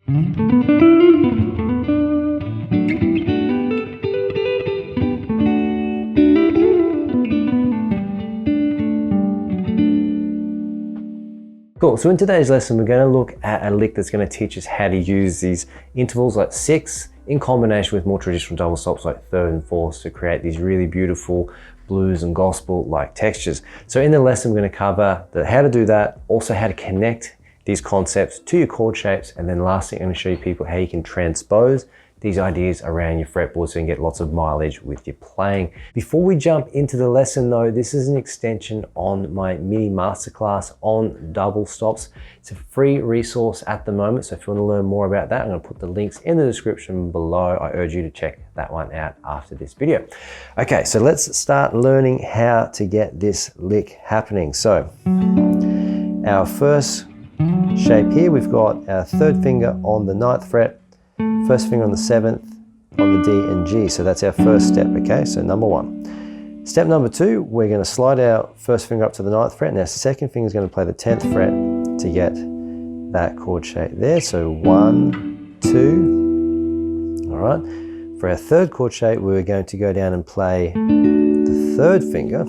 Cool, so in today's lesson we're going to look at a lick that's going to teach us how to use these intervals like 6 in combination with more traditional double stops like 3rd and 4th to create these really beautiful blues and gospel like textures. So in the lesson we're going to cover how to do that, also how to connect these concepts to your chord shapes, and then lastly I'm going to show you people how you can transpose these ideas around your fretboard so you can get lots of mileage with your playing. Before we jump into the lesson though, this is an extension on my mini masterclass on double stops. It's a free resource at the moment, so if you want to learn more about that, I'm going to put the links in the description below. I urge you to check that one out after this video. Okay, so let's start learning how to get this lick happening. So our first shape here, we've got our 3rd finger on the 9th fret, 1st finger on the 7th, on the D and G. So that's our first step, okay? So number 1. Step number 2, we're going to slide our 1st finger up to the 9th fret, and our 2nd finger is going to play the 10th fret to get that chord shape there. So 1, 2, all right? For our 3rd chord shape, we're going to go down and play the 3rd finger,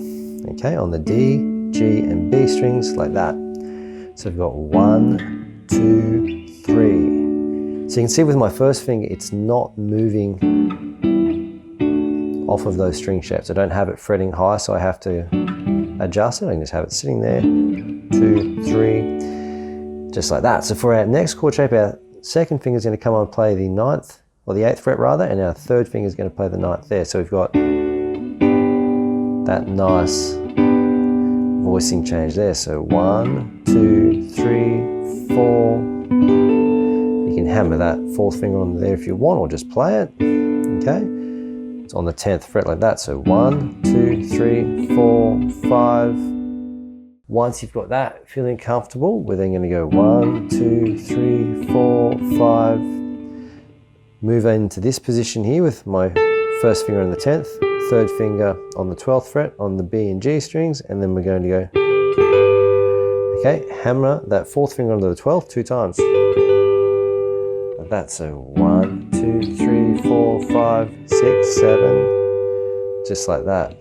okay, on the D, G and B strings like that. So we've got 1, 2, 3. So you can see with my 1st finger, it's not moving off of those string shapes. I don't have it fretting high, so I have to adjust it. I can just have it sitting there, 2, 3, just like that. So for our next chord shape, our 2nd finger is going to come on and play the 9th, or the 8th fret rather, and our 3rd finger is going to play the 9th there. So we've got that nice voicing change there. So 1, 2, 3, 4. You can hammer that 4th finger on there if you want, or just play it, okay? It's on the 10th fret like that, so 1, 2, 3, 4, 5. Once you've got that feeling comfortable, we're then going to go 1, 2, 3, 4, 5. Move into this position here with my 1st finger on the 10th, 3rd finger on the 12th fret on the B and G strings, and then we're going to go, okay, hammer that 4th finger onto the 12th 2 times. That. So 1, 2, 3, 4, 5, 6, 7, just like that.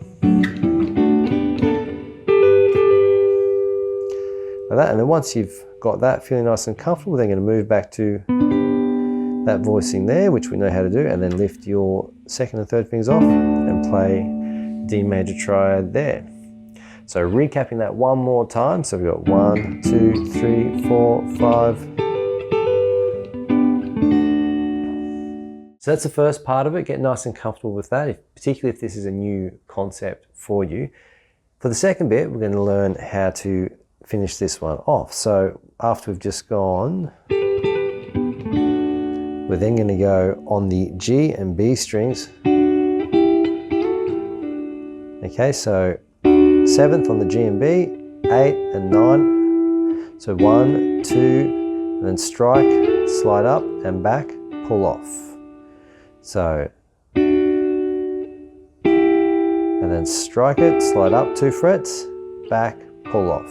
Like that. And then once you've got that feeling nice and comfortable, then you're going to move back to that voicing there, which we know how to do, and then lift your 2nd and 3rd fingers off and play D major triad there. So recapping that one more time. So we've got 1, 2, 3, 4, 5. So that's the first part of it. Get nice and comfortable with that, particularly if this is a new concept for you. For the second bit, we're going to learn how to finish this one off. So after we've just gone, we're then going to go on the G and B strings. Okay, so 7th on the G and B, 8 and 9. So 1, 2, and then strike, slide up and back, pull off. So, and then strike it, slide up 2 frets, back, pull off.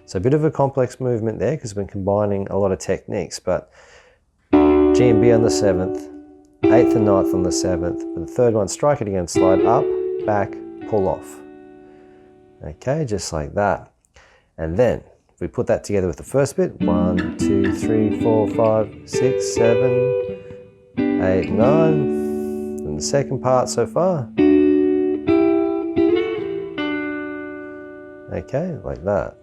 So a bit of a complex movement there because we're combining a lot of techniques, but G and B on the 7th, 8th and 9th on the 7th, for the 3rd one, strike it again, slide up, back, pull off. Okay, just like that. And then if we put that together with the first bit, 1, 2, 3, 4, 5, 6, 7, 8, 9, and the second part so far. Okay, like that.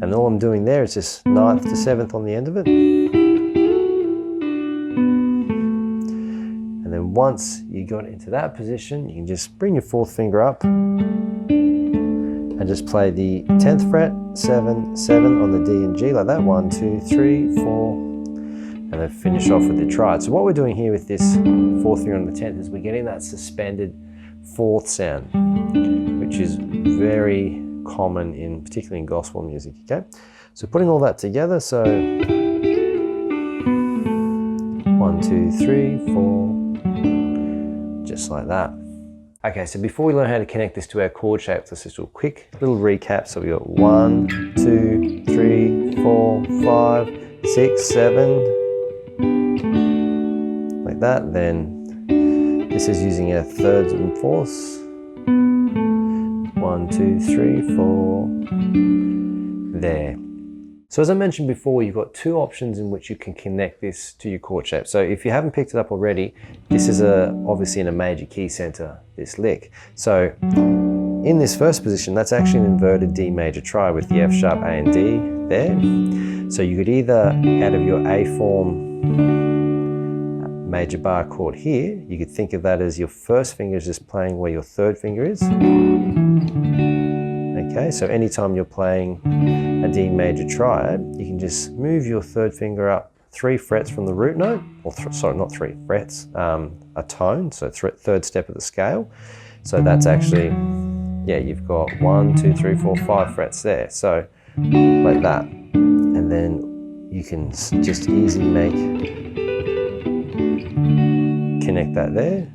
And all I'm doing there is just 9th to 7th on the end of it. And then once you got into that position, you can just bring your 4th finger up and just play the 10th fret, 7, 7 on the D and G like that. 1, 2, 3, 4, and then finish off with the triad. So what we're doing here with this 4th finger on the 10th is we're getting that suspended 4th sound, which is very common in, particularly in gospel music, okay? So putting all that together, so 1, 2, 3, 4, just like that. Okay, so before we learn how to connect this to our chord shapes, let's just do a quick little recap. So we got 1, 2, 3, 4, 6, 7, like that. Then this is using our thirds and fourths. 1, 2, 3, 4, there. So as I mentioned before, you've got two options in which you can connect this to your chord shape. So if you haven't picked it up already, this is obviously in a major key center, this lick. So in this first position, that's actually an inverted D major triad with the F sharp, A and D there. So you could either, out of your A form major bar chord here, you could think of that as your first finger is just playing where your third finger is. Okay, so anytime you're playing a D major triad, you can just move your third finger up 3 frets from the root note, or sorry, not 3 frets, a tone, so third step of the scale. So that's actually, yeah, you've got 1, 2, 3, 4, 5 frets there. So like that. And then you can just easily connect that there.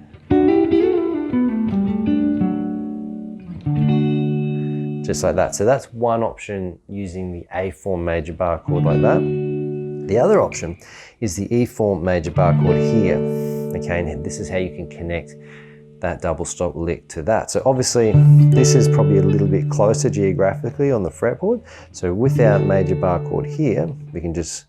Just like that. So that's one option using the A form major bar chord like that. The other option is the E form major bar chord here. Okay, and this is how you can connect that double stop lick to that. So obviously this is probably a little bit closer geographically on the fretboard. So with our major bar chord here, we can just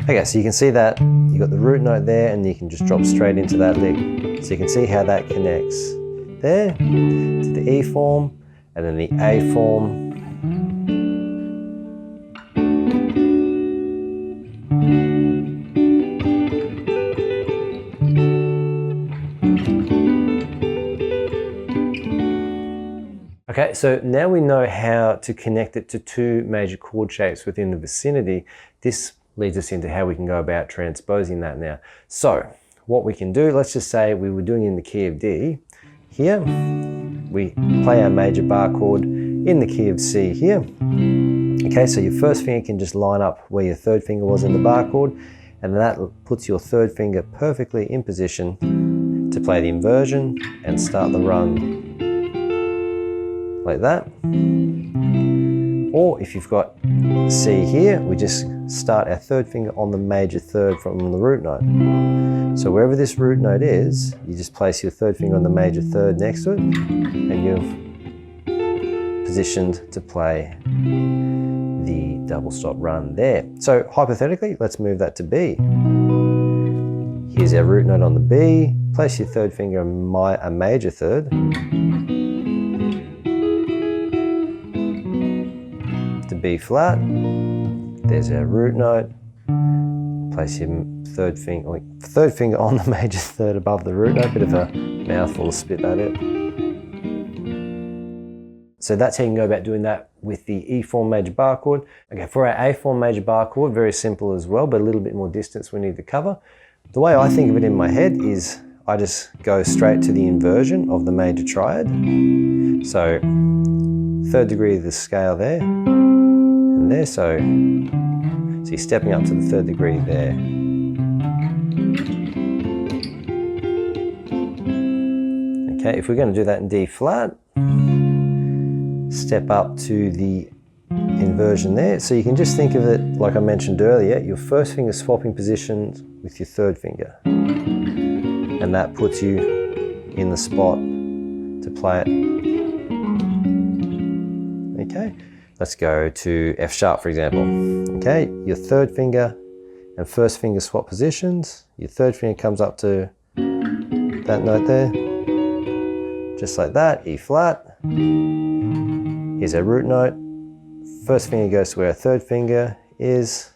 okay, so you can see that you've got the root note there and you can just drop straight into that lick. So you can see how that connects there to the E form and then the A form. Okay, so now we know how to connect it to two major chord shapes within the vicinity. This leads us into how we can go about transposing that now. So what we can do, let's just say we were doing it in the key of D. Here, we play our major bar chord in the key of C here. Okay, so your first finger can just line up where your third finger was in the bar chord, and that puts your third finger perfectly in position to play the inversion and start the run like that. Or if you've got C here, we just start our third finger on the major third from the root note. So wherever this root note is, you just place your third finger on the major third next to it, and you're positioned to play the double stop run there. So hypothetically, let's move that to B. Here's our root note on the B, place your third finger on a major third, to B flat. There's our root note. Place your third finger on the major third above the root note. Bit of a mouthful to spit that out. So that's how you can go about doing that with the E form major bar chord. Okay, for our A form major bar chord, very simple as well, but a little bit more distance we need to cover. The way I think of it in my head is I just go straight to the inversion of the major triad. So third degree of the scale there. There, so you're stepping up to the third degree there. Okay, if we're going to do that in D flat, step up to the inversion there. So you can just think of it like I mentioned earlier, your first finger swapping positions with your third finger. And that puts you in the spot to play it. Okay. Let's go to F sharp, for example. Okay, your third finger and first finger swap positions. Your third finger comes up to that note there, just like that, E flat. Here's our root note. First finger goes to where our third finger is.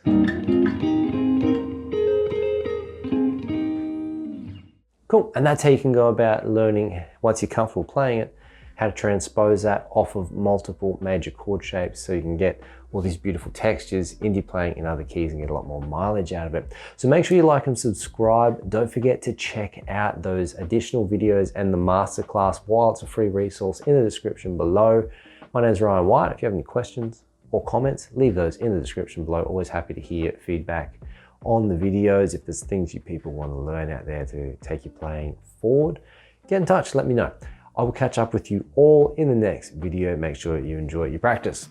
Cool, and that's how you can go about learning, once you're comfortable playing it, how to transpose that off of multiple major chord shapes so you can get all these beautiful textures into playing in other keys and get a lot more mileage out of it. So make sure you like and subscribe. Don't forget to check out those additional videos and the masterclass while it's a free resource in the description below. My name is Ryan White. If you have any questions or comments, leave those in the description below. Always happy to hear feedback on the videos. If there's things you people want to learn out there to take your playing forward, get in touch, let me know. I will catch up with you all in the next video. Make sure you enjoy your practice.